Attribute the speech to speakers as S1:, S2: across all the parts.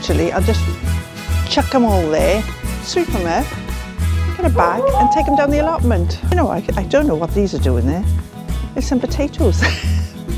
S1: Actually, I'll just chuck them all there, sweep them up, get a bag and take them down the allotment. You know, I don't know what these are doing there. There's some potatoes.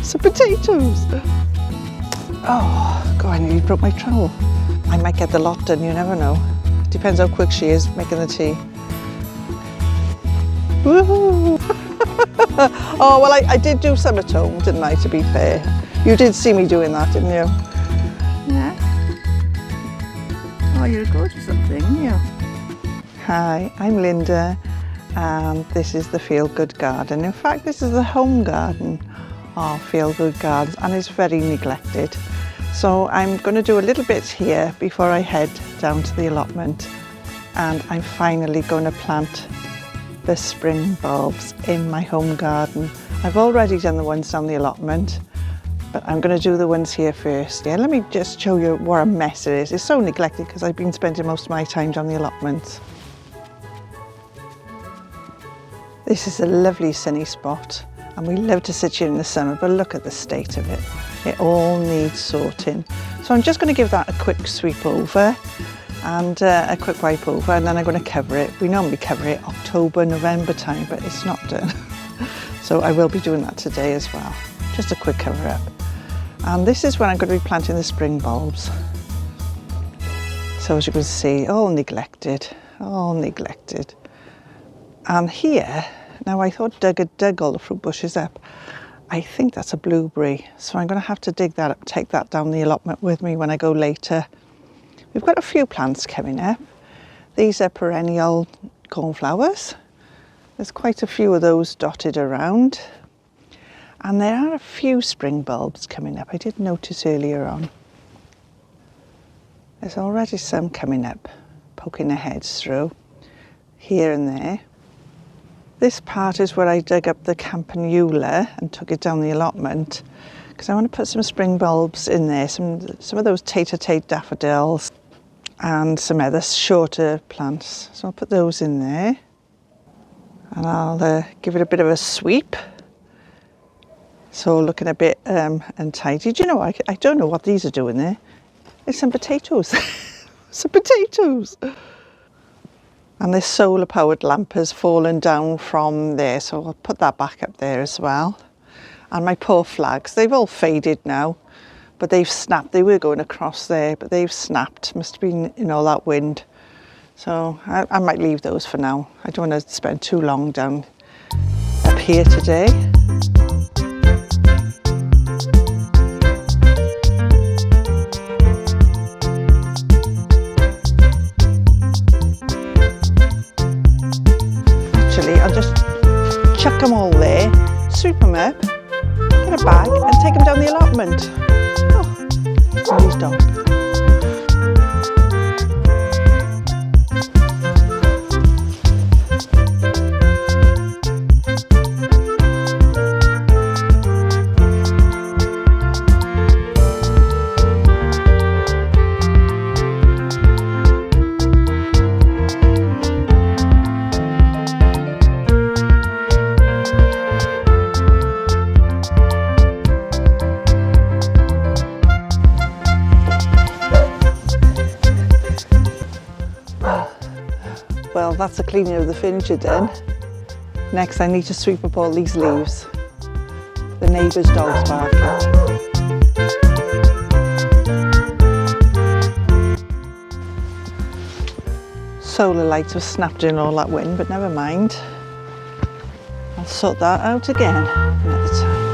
S1: Some potatoes. Oh, God, I nearly broke my trowel. I might get the lot done, you never know. Depends how quick she is making the tea. Woohoo! Oh, well, I did do some at home, didn't I, to be fair? You did see me doing that, didn't you? Yeah. Oh, you're a gorgeous little thing, aren't you? Hi, I'm Linda, and this is the Feel Good Garden. In fact, this is the home garden of Feel Good Gardens, and it's very neglected. So I'm going to do a little bit here before I head down to the allotment, and I'm finally going to plant the spring bulbs in my home garden. I've already done the ones down the allotment, but I'm going to do the ones here first. Yeah, let me just show you what a mess it is. It's so neglected because I've been spending most of my time down the allotment. This is a lovely sunny spot, and we love to sit here in the summer, but look at the state of it. It all needs sorting. So I'm just going to give that a quick sweep over and a quick wipe over, and then I'm going to cover it. We normally cover it October, November time, but it's not done. So I will be doing that today as well. Just a quick cover up. And this is when I'm going to be planting the spring bulbs. So as you can see, all neglected, all neglected. And here, now I thought Doug had dug all the fruit bushes up. I think that's a blueberry. So I'm going to have to dig that up, take that down the allotment with me when I go later. We've got a few plants coming up. These are perennial cornflowers. There's quite a few of those dotted around. And there are a few spring bulbs coming up. I did notice earlier on. There's already some coming up, poking their heads through, here and there. This part is where I dug up the campanula and took it down the allotment, because I want to put some spring bulbs in there, some of those tater-tate daffodils and some other shorter plants. So I'll put those in there, and I'll give it a bit of a sweep. So looking a bit untidy. Do you know, I don't know what these are doing there. There's some potatoes. Some potatoes. And this solar powered lamp has fallen down from there, so I'll put that back up there as well. And my poor flags, they've all faded now, but they've snapped. They were going across there, but they've snapped. Must have been, you know, that wind. So I might leave those for now. I don't want to spend too long down up here today. I'll just chuck them all there, sweep them up, get a bag and take them down the allotment. Oh, these dogs. Well, that's the cleaning of the furniture done. Next, I need to sweep up all these leaves. The neighbour's dog's barking. Solar lights have snapped in all that wind, but never mind. I'll sort that out again another time.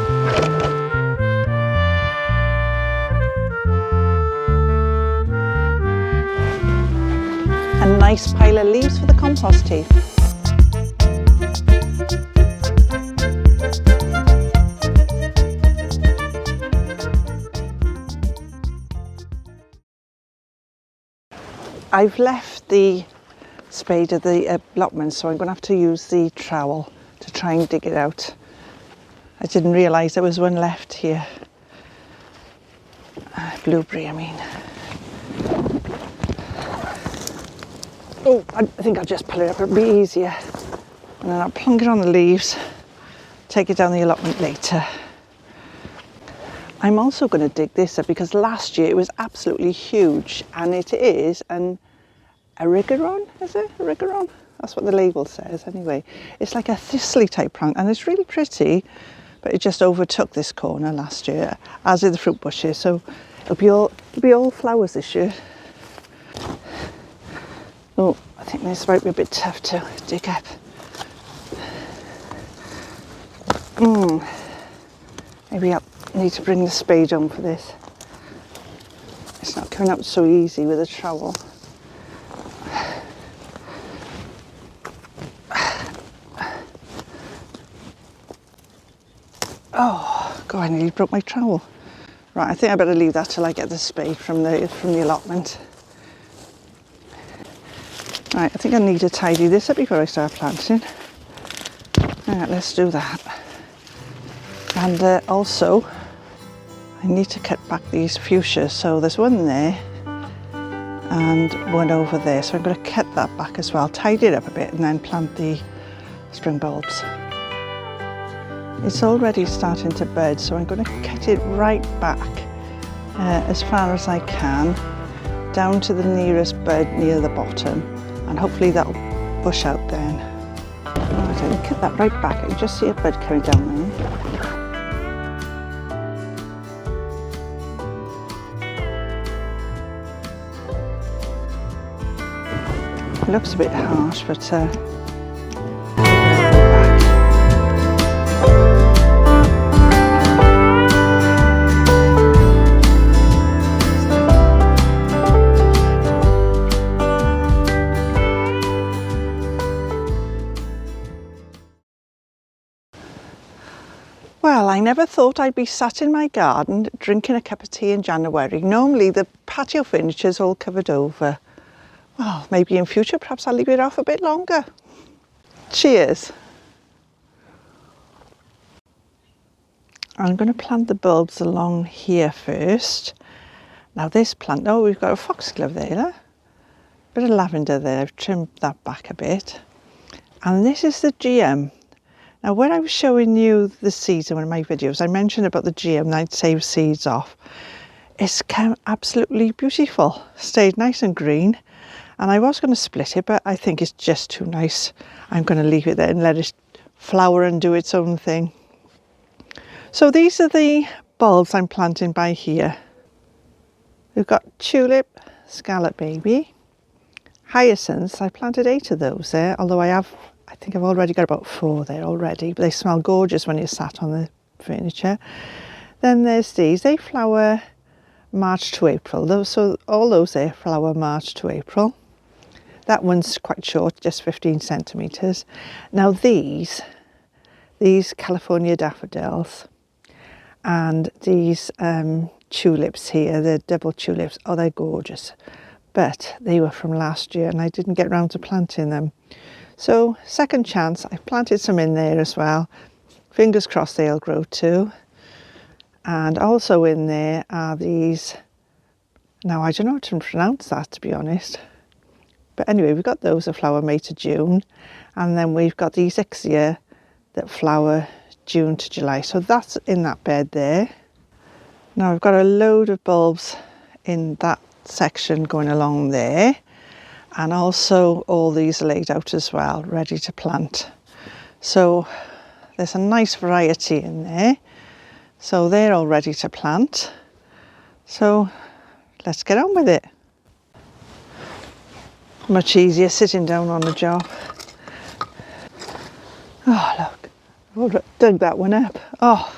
S1: A nice pile of leaves for the compost heap. I've left the spade at the allotment, so I'm going to have to use the trowel to try and dig it out. I didn't realise there was one left here. Blueberry, I mean. Oh, I think I'll just pull it up, it'll be easier. And then I'll plonk it on the leaves, take it down the allotment later. I'm also going to dig this up because last year it was absolutely huge, and it is an erigeron, is it? Erigeron? That's what the label says anyway. It's like a thistly type plant and it's really pretty, but it just overtook this corner last year, as did the fruit bushes. So it'll be all flowers this year. Oh, I think this might be a bit tough to dig up. Maybe I need to bring the spade on for this. It's not coming up so easy with a trowel. Oh, God, I nearly broke my trowel. Right, I think I better leave that till I get the spade from the allotment. Right, I think I need to tidy this up before I start planting. Right, let's do that. And also, I need to cut back these fuchsias. So there's one there and one over there. So I'm going to cut that back as well, tidy it up a bit, and then plant the spring bulbs. It's already starting to bud, so I'm going to cut it right back as far as I can, down to the nearest bud near the bottom, and hopefully that'll bush out then. Right, I can cut that right back. I can just see a bud coming down there. It looks a bit harsh, but well, I never thought I'd be sat in my garden drinking a cup of tea in January. Normally the patio furniture's all covered over. Well, maybe in future, perhaps I'll leave it off a bit longer. Cheers. I'm going to plant the bulbs along here first. Now this plant, oh, we've got a foxglove there, look. Bit of lavender there, I've trimmed that back a bit. And this is the GM. Now when I was showing you the seeds in one of my videos, I mentioned about the GM and I'd save seeds off. It's come absolutely beautiful, stayed nice and green. And I was going to split it, but I think it's just too nice. I'm going to leave it there and let it flower and do its own thing. So these are the bulbs I'm planting by here. We've got tulip, scallop baby, hyacinths. I planted 8 of those there, although I think I've already got about 4 there already, but they smell gorgeous when you're sat on the furniture. Then there's these, they flower March to April. So all those there flower March to April. That one's quite short, just 15 centimetres. Now these California daffodils and these tulips here, the double tulips, oh, they're gorgeous. But they were from last year and I didn't get round to planting them. So second chance, I planted some in there as well. Fingers crossed they'll grow too. And also in there are these, now I don't know how to pronounce that, to be honest. But anyway, we've got those that flower May to June. And then we've got these Ixia that flower June to July. So that's in that bed there. Now I've got a load of bulbs in that section going along there. And also all these are laid out as well, ready to plant. So there's a nice variety in there. So they're all ready to plant. So let's get on with it. Much easier sitting down on the job. Oh, look, I've dug that one up. Oh,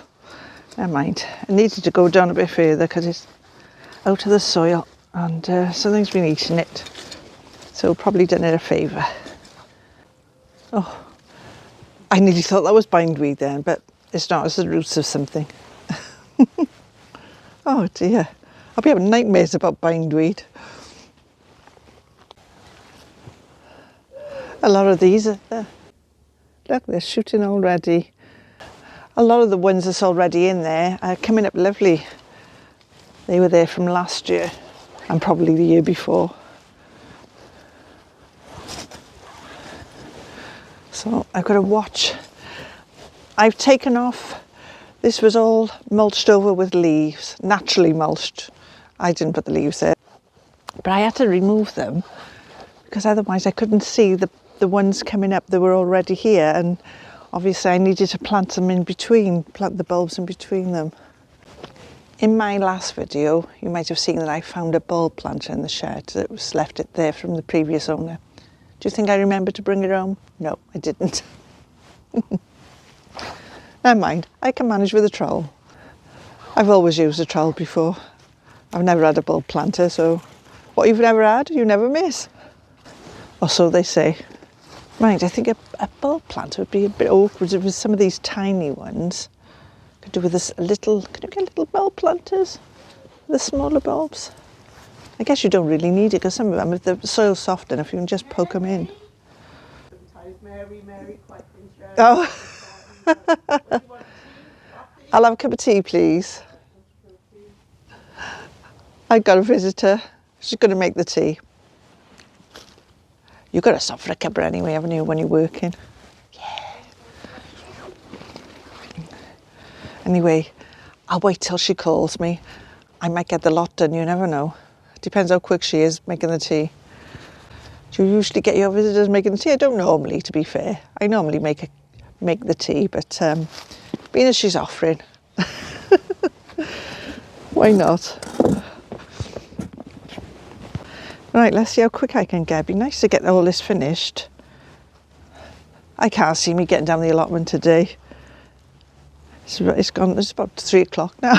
S1: never mind. I needed to go down a bit further because it's out of the soil and something's been eating it. So probably done it a favour. Oh, I nearly thought that was bindweed then, but it's not, it's the roots of something. Oh dear, I'll be having nightmares about bindweed. A lot of these are there. Look, they're shooting already. A lot of the ones that's already in there are coming up lovely. They were there from last year and probably the year before. So I've got to watch. I've taken off This was all mulched over with leaves, naturally mulched. I didn't put the leaves there. But I had to remove them because otherwise I couldn't see the ones coming up that were already here, and obviously I needed to plant them in between, plant the bulbs in between them. In my last video, you might have seen that I found a bulb planter in the shed that was left it there from the previous owner. Do you think I remembered to bring it home? No, I didn't. Never mind, I can manage with a trowel. I've always used a trowel before. I've never had a bulb planter, so what you've never had, you never miss. Or so they say. Right, I think a bulb planter would be a bit awkward with some of these tiny ones. Could do with this little, can you get little bulb planters? The smaller bulbs? I guess you don't really need it because some of them, if the soil's soft enough, you can just poke them in.
S2: Sometimes Mary quite interested.
S1: Oh. I'll have a cup of tea, please. I've got a visitor. She's going to make the tea. You've got to stop for a cuppa anyway, haven't you, when you're working? Yeah. Anyway, I'll wait till she calls me. I might get the lot done, you never know. Depends how quick she is making the tea. Do you usually get your visitors making the tea? I don't normally, to be fair. I normally make the tea, but being as she's offering, why not? Right, let's see how quick I can get. It'd be nice to get all this finished. I can't see me getting down the allotment today. It's gone, it's about 3 o'clock now.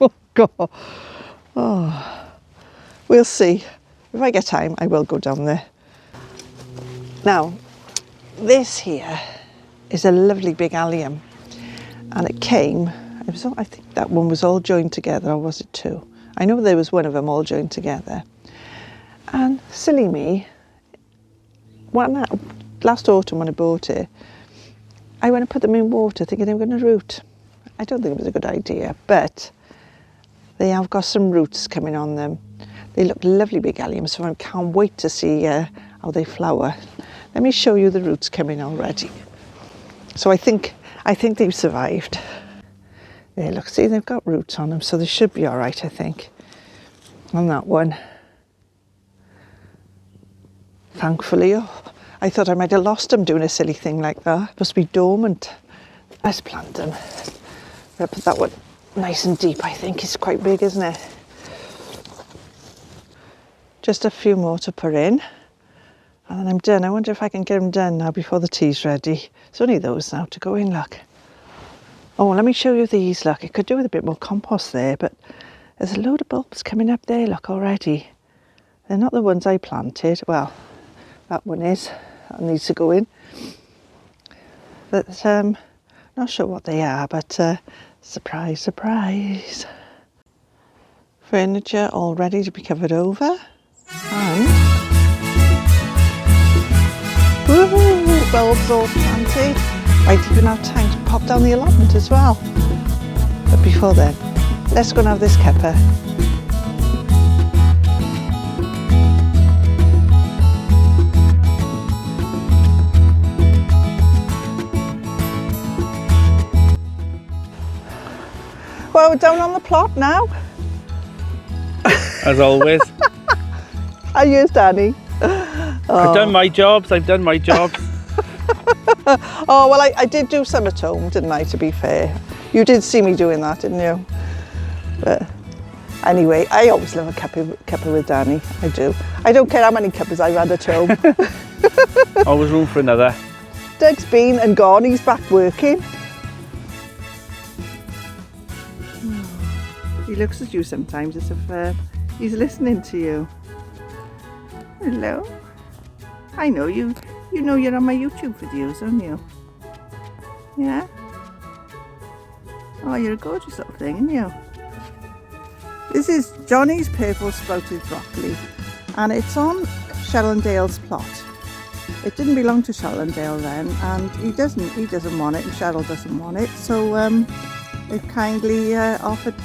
S1: Oh God. Oh. We'll see. If I get time, I will go down there. Now, this here is a lovely big allium. And it came, I think that one was all joined together, or was it 2? I know there was one of them all joined together. And silly me, last autumn when I bought it, I went and put them in water thinking they were going to root. I don't think it was a good idea, but they have got some roots coming on them. They look lovely big alliums, so I can't wait to see how they flower. Let me show you the roots coming already. So I think they've survived. There, look, see, they've got roots on them, so they should be all right, I think, on that one. Thankfully, oh, I thought I might have lost them doing a silly thing like that. Must be dormant. Let's plant them. I'll put that one nice and deep, I think. It's quite big, isn't it? Just a few more to put in. And then I'm done. I wonder if I can get them done now before the tea's ready. It's only those now to go in, look. Oh, let me show you these, look. It could do with a bit more compost there, but there's a load of bulbs coming up there, look, already. They're not the ones I planted. Well, that one is. That needs to go in. But not sure what they are, but surprise, surprise. Furniture all ready to be covered over. And woohoo, bulbs all planted. Right, you can have time to pop down the allotment as well. But before then, let's go and have this cuppa. Well, we're down on the plot now.
S2: As always.
S1: How yours, Danny?
S2: Oh. I've done my jobs.
S1: Oh, well, I did do some at home, didn't I, to be fair? You did see me doing that, didn't you? But anyway, I always love a cuppa with Danny. I do. I don't care how many cuppas I've had at home.
S2: Always room for another.
S1: Doug's been and gone. He's back working. He looks at you sometimes as if he's listening to you. Hello. I know you. You know you're on my YouTube videos, don't you? Yeah? Oh, you're a gorgeous little thing, aren't you? This is Johnny's purple sprouted broccoli, and it's on Shellendale's plot. It didn't belong to Shellendale then, and he doesn't want it, and Cheryl doesn't want it, so they've kindly offered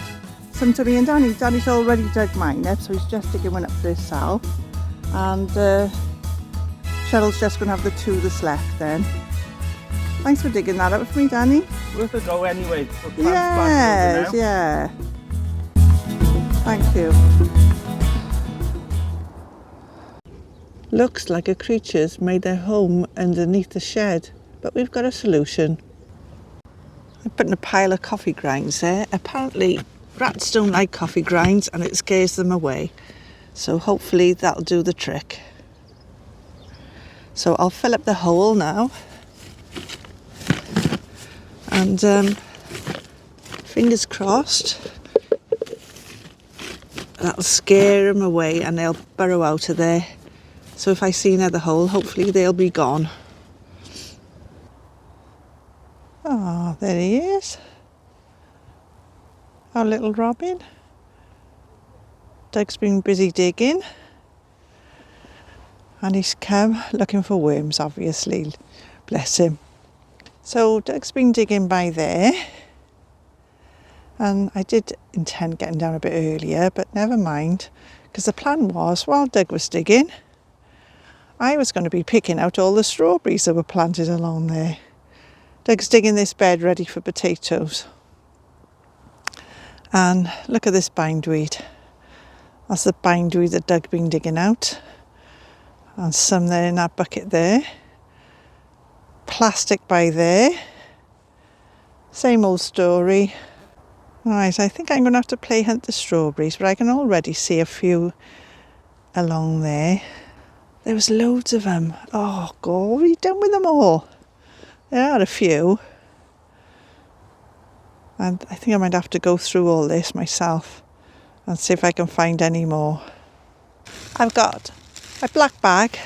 S1: some to me and Danny. Danny's already dug mine up, so he's just digging one up for himself, and Cheryl's just going to have the 2 that's left then. Thanks for digging that up for me, Danny.
S2: worth a go anyway.
S1: Yes, yeah. Thank you. Looks like a creature's made their home underneath the shed, but we've got a solution. I'm putting a pile of coffee grinds there. Apparently rats don't like coffee grinds and it scares them away. So hopefully that'll do the trick. So I'll fill up the hole now. And fingers crossed, that'll scare them away and they'll burrow out of there. So if I see another hole, hopefully they'll be gone. Oh, there he is. Our little robin. Doug's been busy digging. And he's come looking for worms, obviously. Bless him. So Doug's been digging by there. And I did intend getting down a bit earlier, but never mind. Because the plan was, while Doug was digging, I was going to be picking out all the strawberries that were planted along there. Doug's digging this bed ready for potatoes. And look at this bindweed. That's the bindweed that Doug's been digging out. And some there in that bucket there. Plastic by there. Same old story. Right, I think I'm going to have to play hunt the strawberries, but I can already see a few along there. There was loads of them. Oh, God, what have you done with them all? There are a few. And I think I might have to go through all this myself and see if I can find any more. I've got a black bag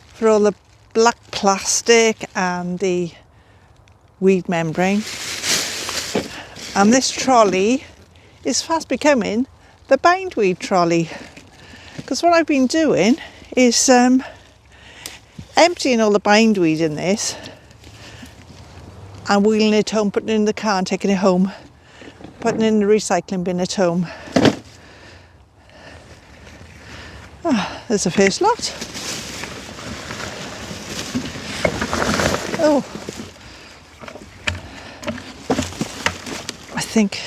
S1: for all the black plastic and the weed membrane. And this trolley is fast becoming the bindweed trolley. Because what I've been doing is emptying all the bindweed in this and wheeling it home, putting it in the car and taking it home, putting it in the recycling bin at home. Ah, there's the first lot. Oh, I think,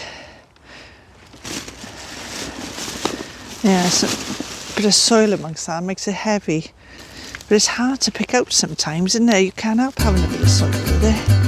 S1: yeah, so a bit of soil amongst that makes it heavy, but it's hard to pick out sometimes, isn't it? You can't help having a bit of soil with it.